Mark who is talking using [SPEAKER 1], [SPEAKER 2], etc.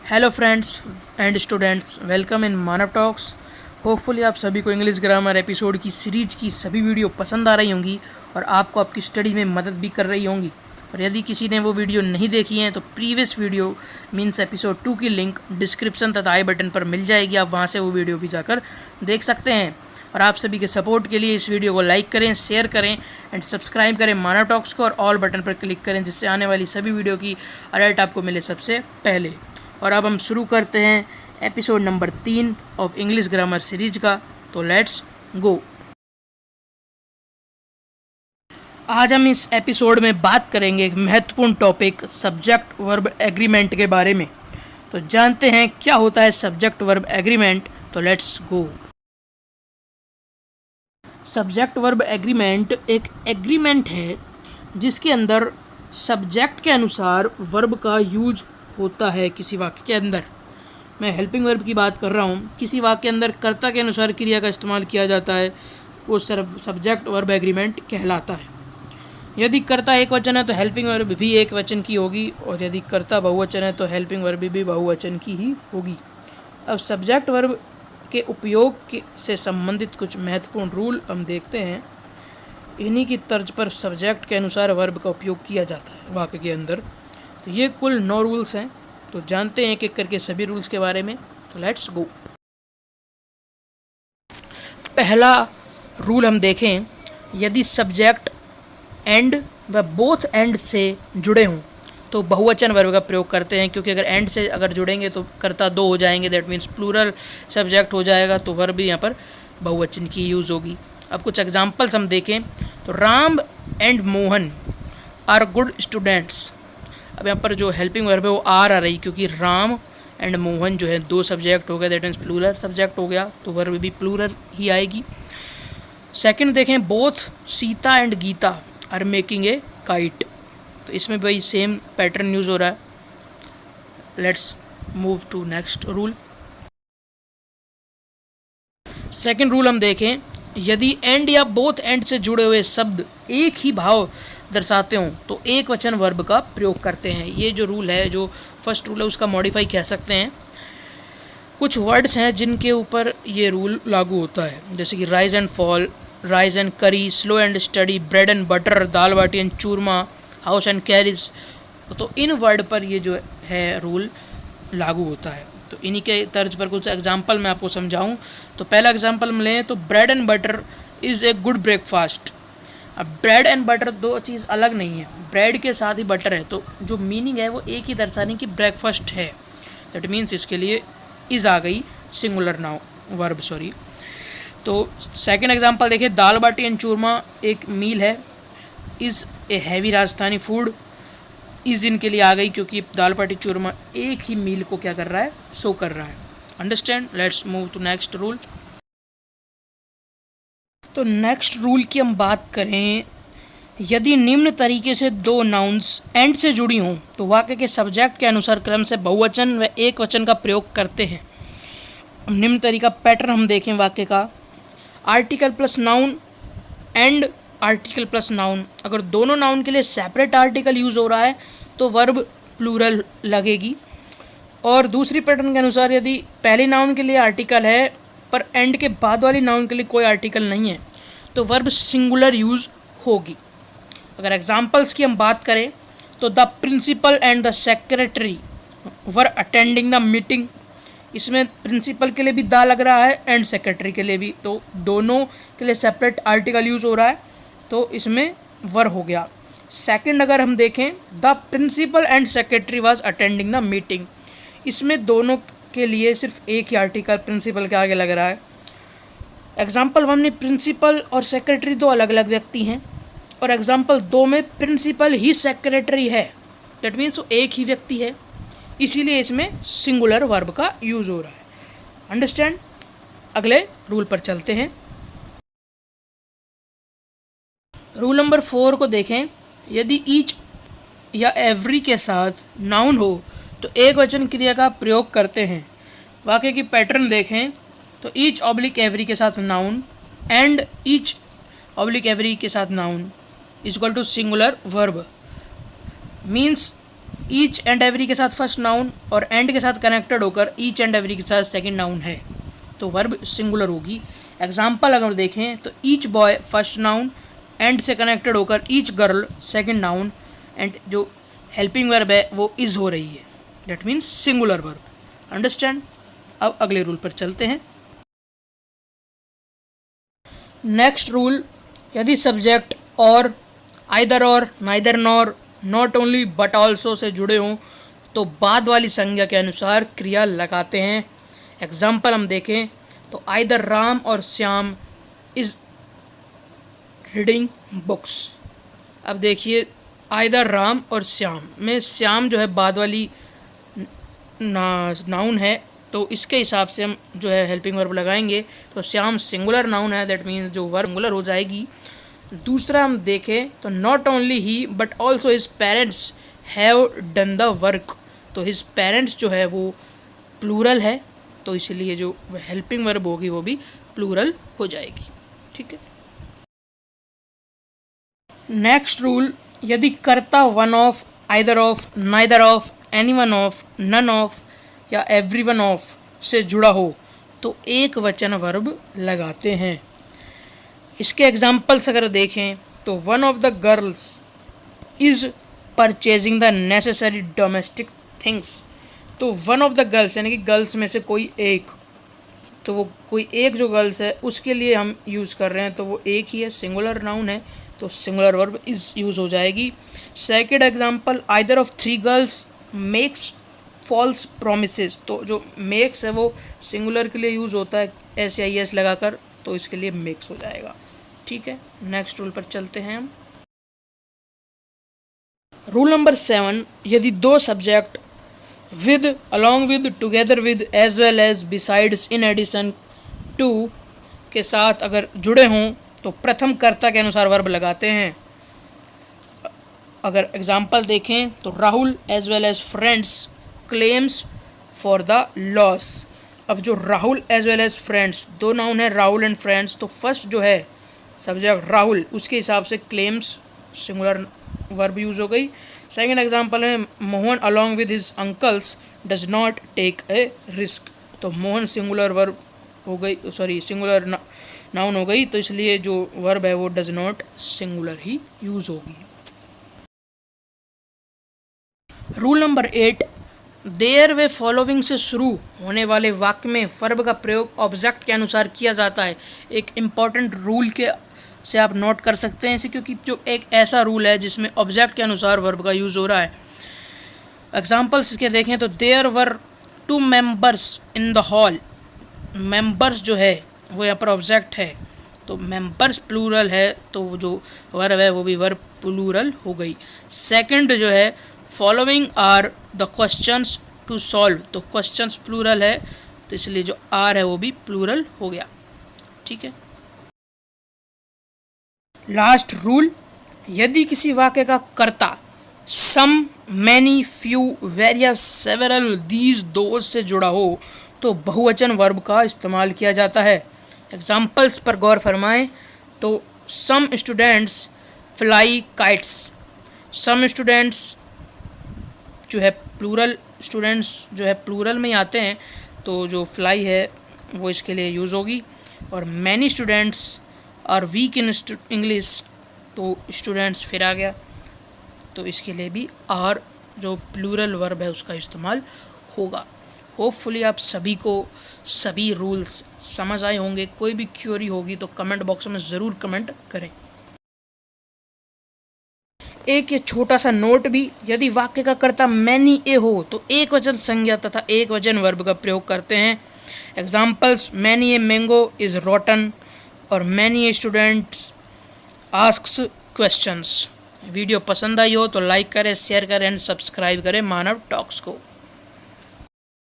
[SPEAKER 1] Hello friends and students, welcome in Manav talks. Hopefully आप सभी को इंग्लिश ग्रामर एपिसोड की सीरीज की सभी वीडियो पसंद आ रही होंगी और आपको आपकी स्टडी में मदद भी कर रही होंगी। और यदि किसी ने वो वीडियो नहीं देखी है तो प्रीवियस वीडियो मीन्स एपिसोड 2 की लिंक डिस्क्रिप्शन तथा आई बटन पर मिल जाएगी। आप वहाँ से वो वीडियो भी जाकर देख सकते हैं। और आप सभी के सपोर्ट के लिए इस वीडियो को लाइक करें, शेयर करें एंड सब्सक्राइब करें मानव टॉक्स को, और ऑल बटन पर क्लिक करें जिससे आने वाली सभी वीडियो की अलर्ट आपको मिले सबसे पहले। और अब हम शुरू करते हैं episode number 3 of English grammar series का। तो लेट्स गो। आज हम इस एपिसोड में बात करेंगे एक महत्वपूर्ण टॉपिक सब्जेक्ट वर्ब एग्रीमेंट के बारे में। तो जानते हैं क्या होता है सब्जेक्ट वर्ब एग्रीमेंट। तो let's go. Subject verb agreement एक एग्रीमेंट है जिसके अंदर सब्जेक्ट के अनुसार वर्ब का यूज होता है किसी वाक्य के अंदर। मैं हेल्पिंग वर्ब की बात कर रहा हूँ। किसी वाक्य के अंदर कर्ता के अनुसार क्रिया का इस्तेमाल किया जाता है, वो सब्जेक्ट वर्ब एग्रीमेंट कहलाता है। यदि कर्ता एक वचन है तो हेल्पिंग वर्ब भी एक वचन की होगी, और यदि कर्ता बहुवचन है तो हेल्पिंग वर्ब भी बहुवचन की ही होगी। अब सब्जेक्ट वर्ब के उपयोग से संबंधित कुछ महत्वपूर्ण रूल हम देखते हैं। इन्हीं की तर्ज पर सब्जेक्ट के अनुसार वर्ब का उपयोग किया जाता है वाक्य के अंदर। तो ये कुल 9 रूल्स हैं। तो जानते हैं एक एक करके सभी रूल्स के बारे में। तो लेट्स गो। पहला रूल हम देखें, यदि सब्जेक्ट एंड व बोथ एंड से जुड़े हों तो बहुवचन वर्ब का प्रयोग करते हैं, क्योंकि अगर एंड से अगर जुड़ेंगे तो कर्ता 2 हो जाएंगे, दैट मीन्स प्लूरल सब्जेक्ट हो जाएगा, तो वर्ब भी यहाँ पर बहुवचन की यूज़ होगी। अब कुछ एग्जांपल्स हम देखें तो Ram and Mohan are good students. अब यहाँ पर जो हेल्पिंग वर्ब है वो आर आ रही, क्योंकि राम एंड मोहन जो है 2 सब्जेक्ट हो गए, दैट मीन्स प्लूरल सब्जेक्ट हो गया, तो वर्ब भी प्लूरल ही आएगी। सेकंड देखें, both Sita and Gita are making a kite. तो इसमें भाई सेम पैटर्न यूज़ हो रहा है। Let's move to next rule. Second rule हम देखें, यदि एंड या बोथ एंड से जुड़े हुए शब्द एक ही भाव दर्शाते हों तो एक वचन वर्ब का प्रयोग करते हैं। ये जो रूल है, जो फर्स्ट रूल है, उसका मॉडिफाई कह सकते हैं। कुछ वर्ड्स हैं जिनके ऊपर ये रूल लागू होता है, जैसे कि rise and fall, rice and curry, slow and steady, bread and butter, dal baati and churma, house and carriage. तो इन वर्ड पर ये जो है रूल लागू होता है। तो इन्हीं के तर्ज पर कुछ एग्जाम्पल मैं आपको समझाऊं। तो पहला एग्जाम्पल हम लें तो bread and butter is a good breakfast. अब ब्रेड एंड बटर 2 चीज़ अलग नहीं है, ब्रेड के साथ ही बटर है, तो जो मीनिंग है वो एक ही दर्शाने की ब्रेकफास्ट है। दैट मीन्स इसके लिए इज़ आ गई सिंगुलर नाउ वर्ब, सॉरी। तो सेकंड एग्जांपल देखिए, दाल बाटी एंड चूरमा एक मील है, is a heavy Rajasthani food. Is इनके लिए आ गई क्योंकि दाल बाटी चूरमा एक ही मील को क्या कर रहा है, शो कर रहा है। Understand. Let's move to next rule. तो नेक्स्ट रूल की हम बात करें, यदि निम्न तरीके से 2 नाउन्स एंड से जुड़ी हों तो वाक्य के सब्जेक्ट के अनुसार क्रम से बहुवचन व एक वचन का प्रयोग करते हैं। निम्न तरीका पैटर्न हम देखें वाक्य का, article plus noun and article plus noun. अगर दोनों नाउन के लिए सेपरेट आर्टिकल यूज़ हो रहा है तो वर्ब प्लूरल लगेगी। और दूसरी पैटर्न के अनुसार यदि पहली नाउन के लिए आर्टिकल है पर एंड के बाद वाली नाउन के लिए कोई आर्टिकल नहीं है तो वर्ब सिंगुलर यूज़ होगी। अगर एग्जांपल्स की हम बात करें तो the principal and the secretary were attending the meeting. इसमें प्रिंसिपल के लिए भी द लग रहा है एंड सेक्रेटरी के लिए भी, तो दोनों के लिए सेपरेट आर्टिकल यूज़ हो रहा है, तो इसमें वर हो गया। सेकंड अगर हम देखें, the principal and secretary was attending the meeting, इसमें दोनों के लिए सिर्फ एक ही आर्टिकल प्रिंसिपल के आगे लग रहा है। एग्जाम्पल 1 में प्रिंसिपल और सेक्रेटरी 2 अलग अलग व्यक्ति हैं, और एग्जाम्पल 2 में प्रिंसिपल ही सेक्रेटरी है, दैट मीन्स वो एक ही व्यक्ति है, इसीलिए इसमें सिंगुलर वर्ब का यूज़ हो रहा है। अंडरस्टैंड। अगले रूल पर चलते हैं। रूल नंबर 4 को देखें, यदि ईच या एवरी के साथ नाउन हो तो एक वचन क्रिया का प्रयोग करते हैं। वाक्य की पैटर्न देखें तो ईच ऑब्लिक एवरी के साथ noun and each oblique every के साथ noun is equal to singular verb. Means each and every के साथ फर्स्ट नाउन और एंड के साथ कनेक्टेड होकर ईच एंड एवरी के साथ सेकंड नाउन है तो वर्ब सिंगुलर होगी। एग्जाम्पल अगर देखें तो each boy first noun, and से कनेक्टेड होकर each girl second noun, and जो हेल्पिंग वर्ब है वो इज़ हो रही है, that means singular verb. Understand. अब अगले रूल पर चलते हैं। नेक्स्ट रूल, यदि सब्जेक्ट और, आइदर और, neither nor, not only but also say जुड़े हों तो बाद वाली संज्ञा के अनुसार क्रिया लगाते हैं। एग्जाम्पल हम देखें तो आइदर राम और श्याम इज़ रीडिंग बुक्स। अब देखिए आइदर राम और श्याम में श्याम जो है बाद वाली नाउन है तो इसके हिसाब से हम जो है हेल्पिंग वर्ब लगाएंगे तो श्याम सिंगुलर नाउन है, दैट मीन्स जो वर्ब सिंगुलर हो जाएगी। दूसरा हम देखें तो not only he but also his parents have done the work, तो हिज पेरेंट्स जो है वो प्लूरल है तो इसलिए जो हेल्पिंग वर्ब होगी वो भी प्लूरल हो जाएगी। ठीक है। नेक्स्ट रूल, यदि कर्ता one of, either of, neither of, any one of, none of या एवरी वन ऑफ से जुड़ा हो तो एक वचन वर्ब लगाते हैं। इसके एग्जाम्पल्स अगर देखें तो one of the girls is purchasing the necessary domestic things, तो वन ऑफ द गर्ल्स यानी कि गर्ल्स में से कोई एक, तो वो कोई एक जो गर्ल्स है उसके लिए हम यूज़ कर रहे हैं तो वो एक ही है, सिंगुलर नाउन है तो सिंगुलर वर्ब इज़ यूज़ हो जाएगी। Second example, either of three girls makes false promises, तो जो मेक्स है वो सिंगुलर के लिए यूज़ होता है SIS लगाकर तो इसके लिए मेक्स हो जाएगा। ठीक है। नेक्स्ट रूल पर चलते हैं हम। रूल नंबर 7, यदि दो subject with, along with, together with, as well as, besides, in addition to के साथ अगर जुड़े हों तो प्रथम कर्ता के अनुसार वर्ब लगाते हैं। अगर एग्जाम्पल देखें तो Rahul as well as friends claims for the loss. अब जो Rahul as well as friends दो नाउन है, राहुल एंड फ्रेंड्स, तो फर्स्ट जो है सब्जेक्ट राहुल उसके हिसाब से क्लेम्स सिंगुलर वर्ब यूज़ हो गई। सेकेंड एग्जाम्पल है Mohan along with his uncles does not take a risk, तो मोहन सिंगुलर वर्ब हो गई, सॉरी सिंगुलर नाउन हो गई तो इसलिए जो वर्ब है वो डज नॉट सिंगुलर ही यूज़ होगी। Rule number 8, there way following से शुरू होने वाले वाक्य में वर्ब का प्रयोग ऑब्जेक्ट के अनुसार किया जाता है। एक इम्पॉर्टेंट रूल के से आप नोट कर सकते हैं इसे, क्योंकि जो एक ऐसा रूल है जिसमें ऑब्जेक्ट के अनुसार वर्ब का यूज़ हो रहा है। एग्जाम्पल्स इसके देखें तो there were 2 members in the hall, members जो है वो यहाँ पर ऑब्जेक्ट है तो मेंबर्स प्लूरल है तो जो वर्ब है वो भी वर्ब प्लूरल हो गई। सेकंड जो है following are the questions to solve, तो क्वेश्चंस प्लूरल है तो इसलिए जो आर है वो भी प्लूरल हो गया। ठीक है। लास्ट रूल, यदि किसी वाक्य का कर्ता some, many, few, various, several, these, those से जुड़ा हो तो बहुवचन वर्ब का इस्तेमाल किया जाता है। एग्जाम्पल्स पर गौर फरमाएं तो some students fly kites, some students जो है प्लूरल, स्टूडेंट्स जो है प्लूरल में ही आते हैं तो जो फ्लाई है वो इसके लिए यूज़ होगी। और many students are weak in English, तो स्टूडेंट्स फिर आ गया तो इसके लिए भी आर जो प्लूरल वर्ब है उसका इस्तेमाल होगा। होपफुली आप सभी को सभी रूल्स समझ आए होंगे। कोई भी क्वेरी होगी तो कमेंट बॉक्स में ज़रूर कमेंट करें। एक ये छोटा सा नोट भी, यदि वाक्य का कर्ता मैनी ए हो तो एक वचन संज्ञा तथा एक वचन वर्ब का प्रयोग करते हैं। Examples many a mango is rotten और many a students asks questions. Video पसंद आई हो तो लाइक करें, शेयर करें एंड सब्सक्राइब करें मानव टॉक्स को।